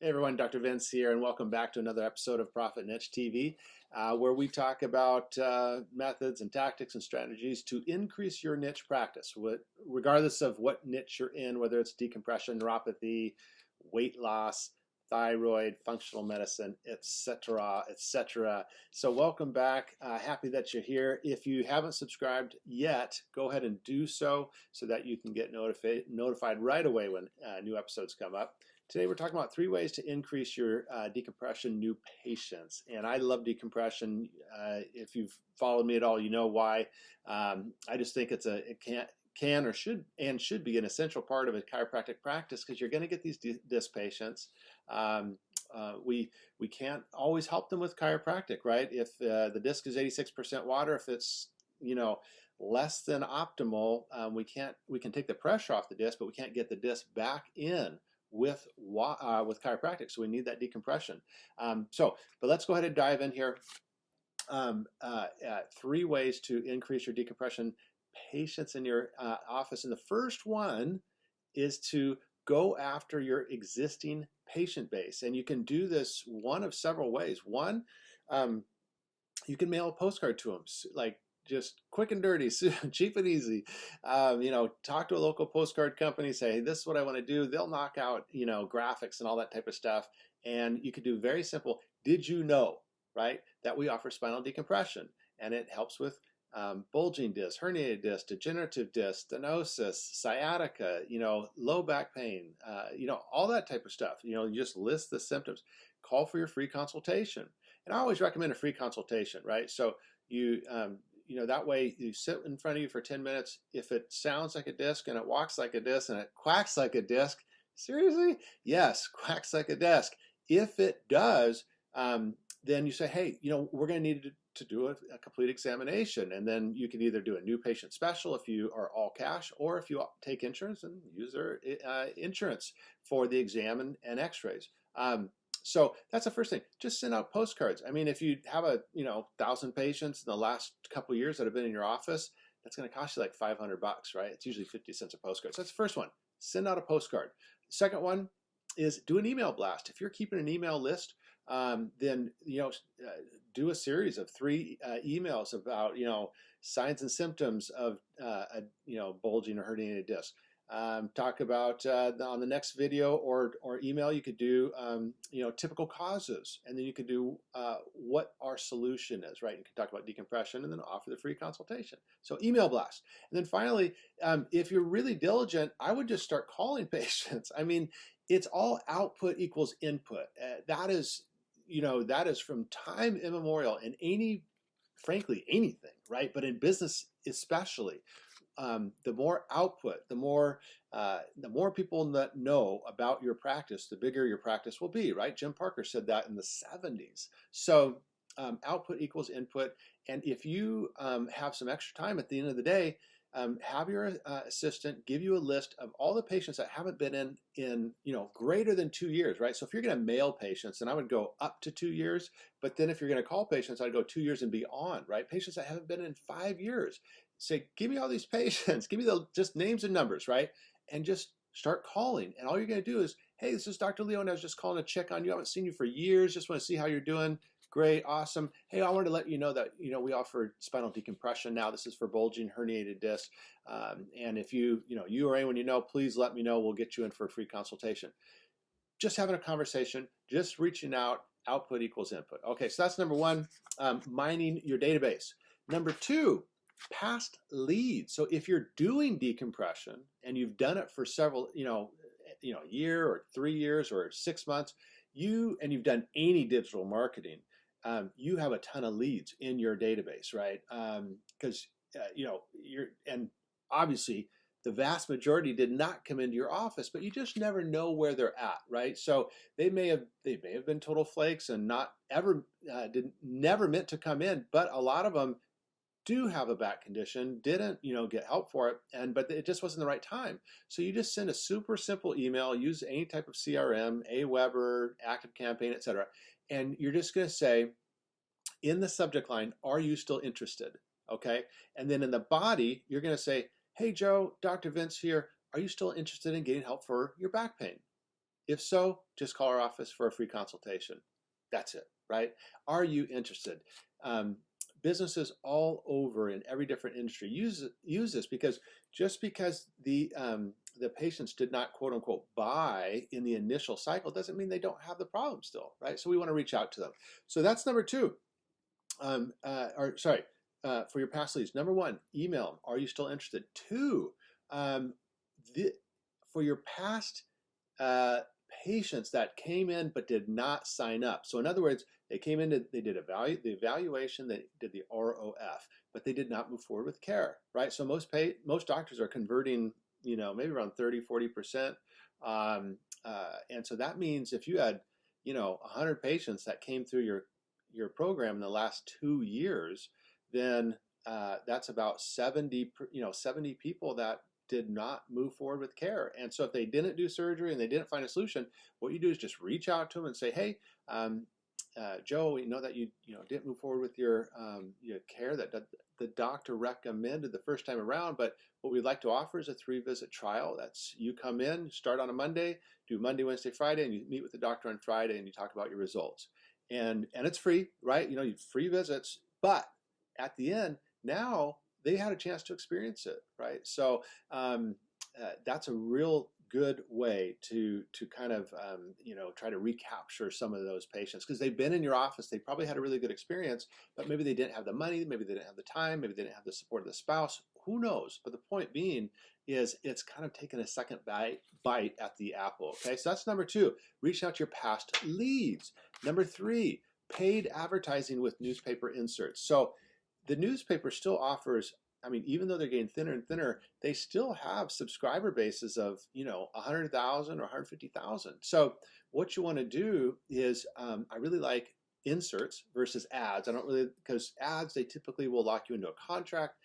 Hey everyone, Dr. Vince here, and welcome back to another episode of Profit Niche TV, where we talk about methods and tactics and strategies to increase your niche practice, regardless of what niche you're in, whether it's decompression, neuropathy, weight loss, thyroid, functional medicine, etc., etc. So welcome back. Happy that you're here. If you haven't subscribed yet, go ahead and do so that you can get notified right away when new episodes come up. Today we're talking about 3 ways to increase your decompression new patients. And I love decompression. If you've followed me at all, you know why. I just think it can or should be an essential part of a chiropractic practice, because you're going to get these disc patients. We can't always help them with chiropractic, right? If the disc is 86% water, if it's less than optimal, we can take the pressure off the disc, but we can't get the disc back in with chiropractic. So we need that decompression. But let's go ahead and dive in here. 3 ways to increase your decompression patients in your office. And the first one is to go after your existing patient base. And you can do this one of several ways. One, you can mail a postcard to them, like just quick and dirty, cheap and easy. Talk to a local postcard company, say, hey, this is what I want to do. They'll knock out, graphics and all that type of stuff. And you could do very simple, did you know, right, that we offer spinal decompression, and it helps with bulging disc, herniated disc, degenerative disc, stenosis, sciatica, low back pain, all that type of stuff. You just list the symptoms. Call for your free consultation. And I always recommend a free consultation, right? So that way you sit in front of you for 10 minutes. If it sounds like a disc and it walks like a disc and it quacks like a disc, seriously? Yes, quacks like a disc. If it does, then you say, hey, we're going to need to do a complete examination. And then you can either do a new patient special if you are all cash, or if you take insurance and use their insurance for the exam and x-rays. So that's the first thing. Just send out postcards. I mean, if you have 1,000 patients in the last couple of years that have been in your office, that's going to cost you like $500, right? It's usually 50 cents a postcard. So that's the first one. Send out a postcard. Second one is do an email blast. If you're keeping an email list, then do a series of 3 emails about signs and symptoms of bulging or herniated disc. Talk about on the next video or email, you could do typical causes, and then you could do what our solution is, right? You can talk about decompression and then offer the free consultation. So email blast. And then finally, if you're really diligent, I would just start calling patients. I mean, it's all output equals input. That is from time immemorial in frankly anything, right? But in business especially. The more output, the more people that know about your practice, the bigger your practice will be, right? Jim Parker said that in the 70s. So output equals input. And if you have some extra time at the end of the day, have your assistant give you a list of all the patients that haven't been in greater than 2 years, right? So if you're going to mail patients, then I would go up to 2 years. But then if you're going to call patients, I'd go 2 years and beyond, right? Patients that haven't been in 5 years. Say, give me all these patients, give me just names and numbers, right? And just start calling. And all you're going to do is, hey, this is Dr. Leo, and I was just calling to check on you. I haven't seen you for years. Just want to see how you're doing. Great, awesome. Hey, I wanted to let you know that we offer spinal decompression now. This is for bulging herniated disc. And if you or anyone please let me know. We'll get you in for a free consultation. Just having a conversation, just reaching out. Output equals input. Okay, so that's number 1, mining your database. Number 2, past leads. So if you're doing decompression and you've done it for several, a year or 3 years or 6 months, you've done any digital marketing, you have a ton of leads in your database, right? Because and obviously the vast majority did not come into your office, but you just never know where they're at, right? So they may have been total flakes and never meant to come in, but a lot of them do have a back condition, didn't get help for it, but it just wasn't the right time. So you just send a super simple email, use any type of CRM, Aweber, ActiveCampaign, etc., and you're just going to say in the subject line, are you still interested? Okay, and then in the body, you're going to say, hey Joe, Dr. Vince here, are you still interested in getting help for your back pain? If so, just call our office for a free consultation. That's it, right? Are you interested? Businesses all over in every different industry use this, because just because the patients did not quote unquote buy in the initial cycle doesn't mean they don't have the problem still, right? So we want to reach out to them. So that's number two. For your past leads, number one, email them. Are you still interested? Two, for your past patients that came in but did not sign up. So in other words, they came in, they did the evaluation, they did the ROF, but they did not move forward with care, right? So most doctors are converting, maybe around 30-40%. And so that means if you had, 100 patients that came through your program in the last 2 years, then that's about 70 people that did not move forward with care. And so if they didn't do surgery and they didn't find a solution, what you do is just reach out to them and say, hey, Joe, we know that you didn't move forward with your care that the doctor recommended the first time around, but what we'd like to offer is a 3-visit trial. That's, you come in, start on a Monday, do Monday, Wednesday, Friday, and you meet with the doctor on Friday and you talk about your results. And it's free, right? Free visits, but at the end, now they had a chance to experience it, right? So that's a real good way to kind of try to recapture some of those patients, because they've been in your office, they probably had a really good experience, but maybe they didn't have the money, maybe they didn't have the time, maybe they didn't have the support of the spouse, who knows? But the point being is it's kind of taken a second bite at the apple. Okay, so that's number two, reach out to your past leads. Number three, paid advertising with newspaper inserts. So the newspaper still offers, even though they're getting thinner and thinner, they still have subscriber bases of 100,000 or 150,000. So what you want to do is, I really like inserts versus ads. I don't really, because ads, they typically will lock you into a contract.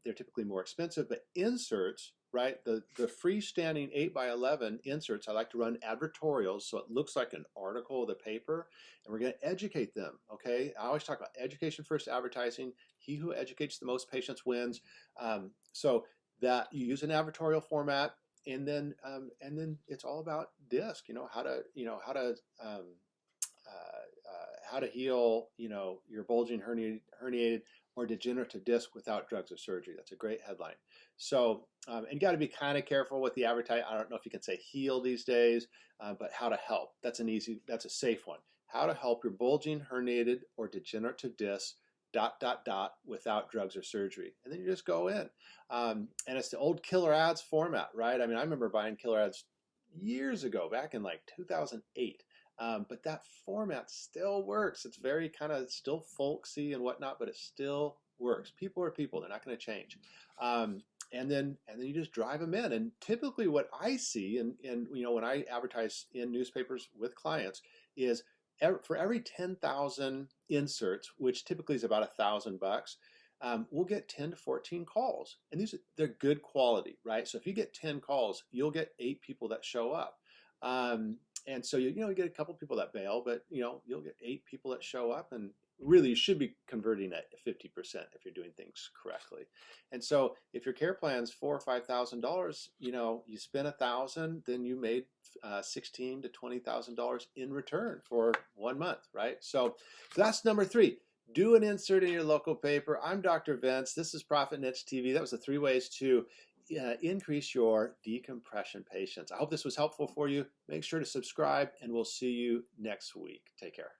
They're typically more expensive, but inserts, right? The freestanding 8x11 inserts, I like to run advertorials, so it looks like an article of the paper, and we're going to educate them, okay? I always talk about education first advertising. He who educates the most patients wins. So that you use an advertorial format, and then it's all about disc. How to heal, your bulging herniated or degenerative disc without drugs or surgery. That's a great headline. So, and you got to be kind of careful with the advertising. I don't know if you can say heal these days, but how to help. That's a safe one. How to help your bulging herniated or degenerative disc ... without drugs or surgery. And then you just go in. And it's the old killer ads format, right? I remember buying killer ads years ago, back in like 2008. But that format still works. It's very kind of still folksy and whatnot, but it still works. People are people. They're not going to change. And then you just drive them in. And typically what I see, and when I advertise in newspapers with clients, is for every 10,000 inserts, which typically is about $1,000, we'll get 10 to 14 calls. And they're good quality, right? So if you get 10 calls, you'll get 8 people that show up. And so you get a couple people that bail, but you'll get 8 people that show up, and really you should be converting at 50% if you're doing things correctly. And so if your care plan's $4,000 or $5,000, you spend $1,000, then you made $16,000 to $20,000 in return for 1 month, right? So that's number three. Do an insert in your local paper. I'm Dr. Vince. This is Profit Niche TV. That was the 3 ways to increase your decompression patients. I hope this was helpful for you. Make sure to subscribe, and we'll see you next week. Take care.